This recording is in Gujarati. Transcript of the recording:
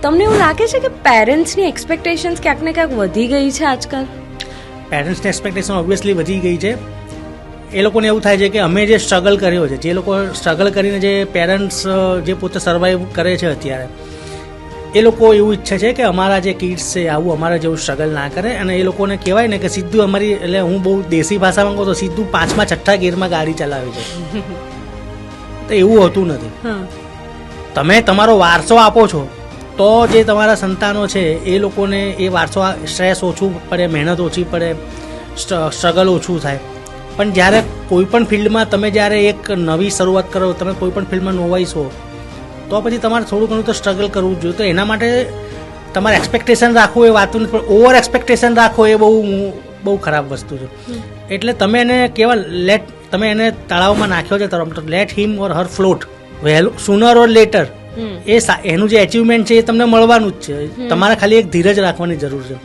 તમને એવું લાગે છે કે પેરેન્ટ્સની એક્સપેક્ટેશન્સ ક્યાંક ને ક્યાંક વધી ગઈ છે આજકાલ? પેરેન્ટ્સની એક્સપેક્ટેશન ઓબ્વિયસલી વધી ગઈ છે. એ લોકોને એવું થાય છે કે અમે જે સ્ટ્રગલ કર્યો છે, જે લોકો સ્ટ્રગલ કરીને જે પેરેન્ટ્સ જે પોતે સર્વાઈવ કરે છે અત્યારે, એ લોકો એવું ઈચ્છે છે કે અમારા જે કિડ્સ છે આવું અમારા જેવું સ્ટ્રગલ ના કરે. અને એ લોકોને કહેવાય ને કે સીધું અમારી, એટલે હું બહુ દેશી ભાષામાં કહું તો સીધું 5મા 6ઠ્ઠા ગેરમાં ગાડી ચલાવે છે. તો એવું હોતું નથી. તમે તમારો વારસો આપો છો તો જે તમારા સંતાનો છે એ લોકોને એ વારસો, સ્ટ્રેસ ઓછું પડે, મહેનત ઓછી પડે, સ્ટ્રગલ ઓછું થાય. પણ જ્યારે કોઈ પણ ફિલ્ડમાં તમે જ્યારે એક નવી શરૂઆત કરો, તમે કોઈ પણ ફિલ્ડમાં નોવાઈસ હો, તો પછી તમારે થોડું ઘણું તો સ્ટ્રગલ કરવું જોઈએ. તો એના માટે તમારે એક્સપેક્ટેશન રાખવું એ વાતું નથી, પણ ઓવર એક્સપેક્ટેશન રાખો એ બહુ ખરાબ વસ્તુ છે. એટલે તમે એને કેવા તમે એને તળાવમાં નાખ્યો છે તરફ, લેટ હિમ ઓર હર ફ્લોટ, વહેલું સુનર ઓર લેટર એનું જે એચિવમેન્ટ છે એ તમને મળવાનું જ છે. તમારે ખાલી એક ધીરજ રાખવાની જરૂર છે.